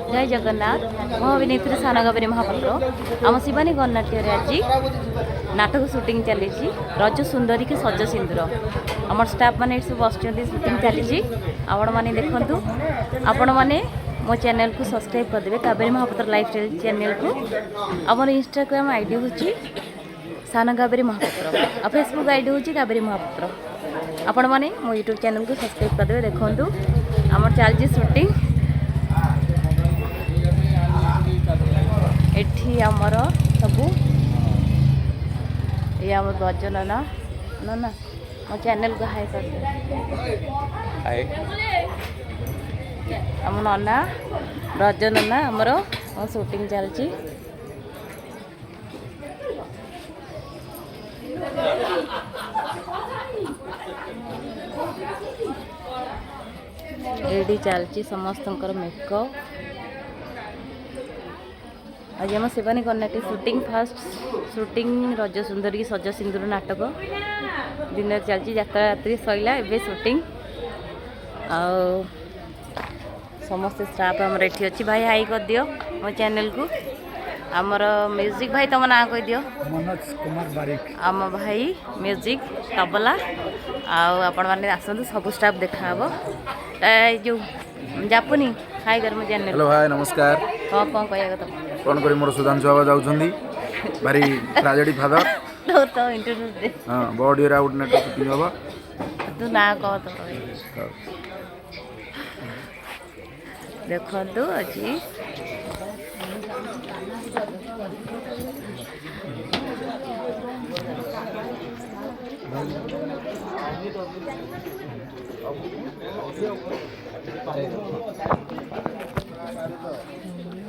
जय जगन्नाथ मो अभिनेत्री साना कावेरी महापात्र आम शिवानी गणनाट्य आज नाटक शूटिंग चली रज सुंदरी के सज सिंदूर आम स्टाफ मैंने सब बस शूटिंग चली आपण मैंने देखु आपण मैंने मो चैनल को सब्सक्राइब करदे कावेरी महापात्र लाइफस्टाइल चैनल को आमर इंस्टाग्राम आईडी हूँ साना कावेरी महापात्र और फेसबुक आईडी हूँ कावेरी महापात्र आपण मैंने मो यूट्यूब चैनल को सब्सक्राइब करदे देखु आमर चलती शूटिंग एठी आमर सबू ये आम गज नाना नाना मो चैनल को हाय कर हाय आम नाना रज नाना आमर शूटिंग चलची एडी चलची समस्तंकर मेकअप आज आम शिवानी कन्याटी शूटिंग फास्ट शूटिंग रज सुंदरी सज सिंदूर नाटक दिन चलती यात्रा रात्रि सैला एवं शूटिंग समस्त स्टाफ आमर ये अच्छी भाई हाई कर दियो मो चैनल को आमर म्यूजिक भाई तुम ना कह दियो मनोज कुमार बारिक आम भाई म्यूजिक तबला आपण मैंने आसतु सब स्टाफ देखा जो जापुनी हाई कर मो चैनल हेलो भाई नमस्कार कौन कौन कह कौन करी मोर सुधांशु बाबा जाउछंदी भारी ट्रेजेडी फादर तो इंटरव्यू दे हां बॉडी रे आउट नेट शूटिंग होबा तू ना कह तो देखो अच्छी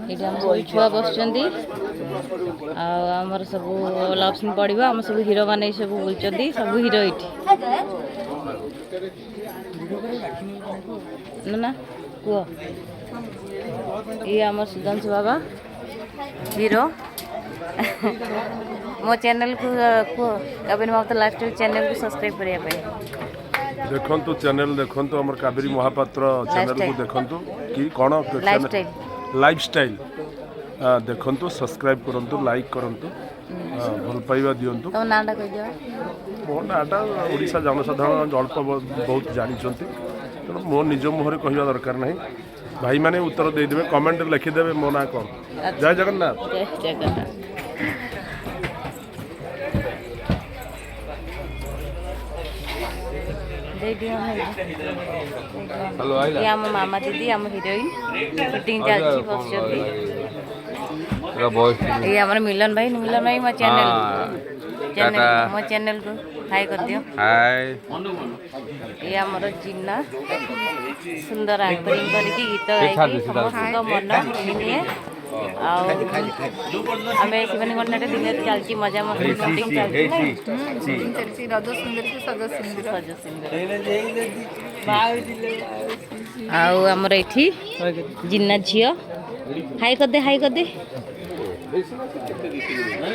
ये छुआ बस आमर सब लव सीन पड़ो आम सब हीरो मैंने सब बुलूँ सब हीरो ये ना कह ये आम सुधांशु बाबा हीरो मो चैनल को कावेरी महापात्र लाइफस्टाइल चैनल को सब्सक्राइब करने देखंतु चैनल देखंतु हमर कावेरी महापात्र चैनल को देखंतु कि कोन लाइफस्टाइल देखंतु सब्सक्राइब करंतु लाइक करंतु भल पाइबा दियंतु तो नाटा कह दियो मो नाटा ओडिसा जनसाधारण अल्प बहुत जानिचंती तेणु मो निज मुहर कहवा दरकार नहीं भाई माने उत्तर दे देबे कमेंट लिखि देबे मो ना कोन जय जगन्नाथ जय जगन्नाथ ये आम मामा दीदी आम हिरोइन शूटिंग चलती बसुँच ये आम मिलन भाई मो चैनल मो चैनल को हाई कर दियो हाय ये आमर जिन्ना सुंदर एक्टिंग करके गीत गाई समस्त मन किनिए आम शिवानी गणनाट्य दिन चलती मजा मस्ती शूटिंग चलती रज सुंदरी सज सिंदूर आमर ये जिन्ना झील हाई कर दे हाई कर दे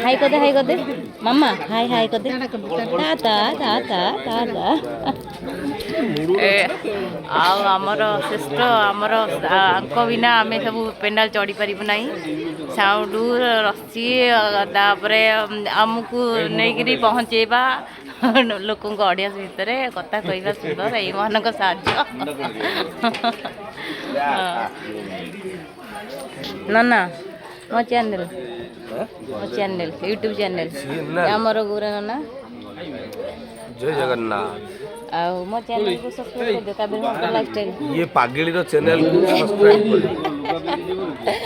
हाई कर दे मामा हाई हाई कर दे ताता ताता ताता आमर श्रेष्ठ आमर आंक बिना आम सब पेंडाल चढ़ी पारू ना साउंड रस्सी तापर आमको नहीं पहुँचेबा लोक ऑडियंस भितर कथा कहवा सुंदर ये मान साहय ना मो चैनल यूट्यूब चैनल आमर गुरा ना जय जगन्नाथ मो चैनल को सब्सक्राइब कर दे कावेरी महापात्र लाइफस्टाइल ये पागली रो चैनल को सब्सक्राइब कर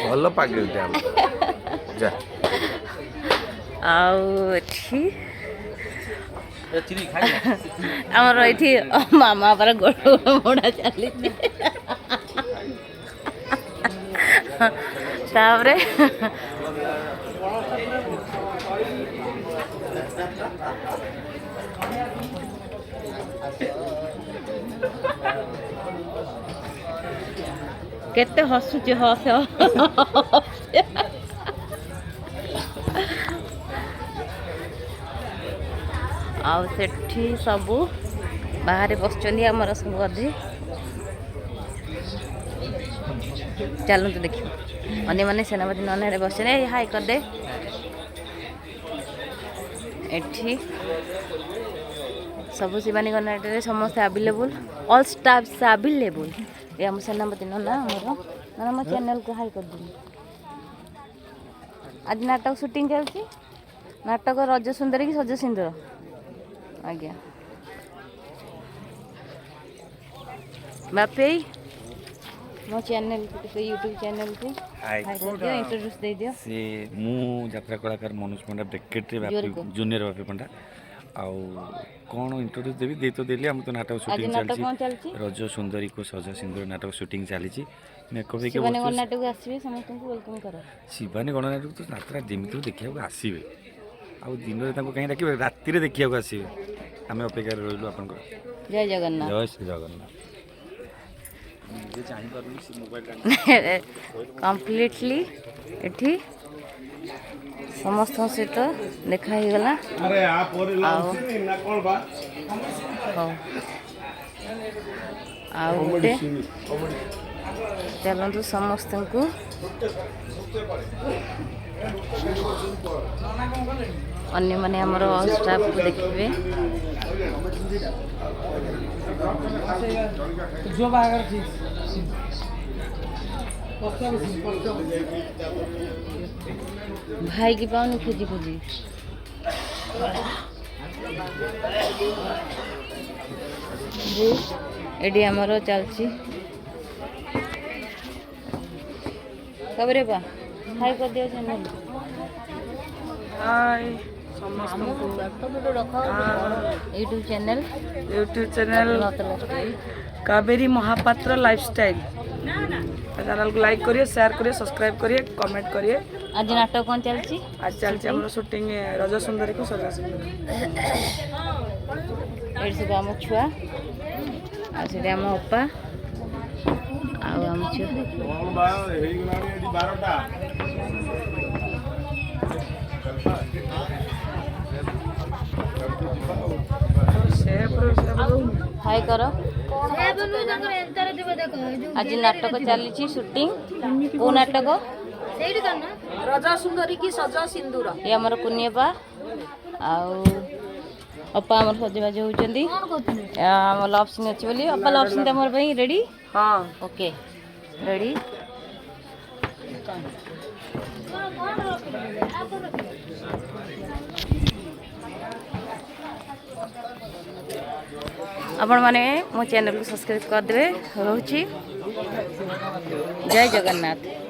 भलो पागली ते हम जा आठी आमर ये मामा पर गोड़ मोड़ा चली तापरे केते हसुचे हस आठी सबू बाहर बस आमर सब अधे चलते देखिए अन्य मैंने सेनापति नन बसने हाई करदे एठी सब शिवानी गणनाट्य समस्त अवेलेबल ऑल स्टाफ्स अवेलेबल ये हम सेनापति नना आम चैनल को हाई कर दूँ आज नाटक शूटिंग चलती नाटक रज सुंदरी की सज सिंदूर आज्ञा बापे मो चैनल को यूट्यूब चैनल को हाय कर दियो इंट्रोड्यूस दे दियो से मु यात्रा कलाकार मनोज पंडा ब्रेकेट रे बापी जूनियर बापी पंडा आउ कौन इंट्रोड्यूस देवी दे तो देली हम तो नाटक शूटिंग चलची रज सुंदरी को सजा सिंदूर नाटक शूटिंग चली मेकअप देखे शिवानी गणनाट्य को आसीबे समस्त को वेलकम करो शिवानी गणनाट्य तो नाटक जेमिति देखिया को आसीबे आ दिन रे ताको कहीं देखिबे राति रे देखिया को आसीबे हमें अपेक्षा रहिलु आपन को जय जगन्नाथ जय श्री जगन्नाथ कम्प्लीटली एठी समस्त सहित देखा ही गला गोटे चलतु समस्त को अन्य माने हमर स्टाफ को देखिबे जो बाहर भाई की पाऊनी खोजी खोजी एडी हमर चलची कबरे बा हाय कर दियो चैनल हाय समस्त YouTube channel Kaveri Mahapatra lifestyle channel को लाइक करिए शेयर करिए सब्सक्राइब करिए कमेंट करिए आज नाटक कौन चलची आज चलছে हमर शूटिंग रज सुंदरी को सजा सुंदरी एड सब हम छुआ आ से हम अप्पा आ हम छुआ हाय करो आज नाटक चली शूटिंग को नाटक रजा सुंदरी की सजा सिंदूर ये आमर कुनियपा अपा आमर सजबाज होती लव सीन अच्छी बोली अपा लव सीन तुम रेडी हाँ ओके रेडी आपण माने मो चैनल को सब्सक्राइब कर देवे रोची जय जगन्नाथ।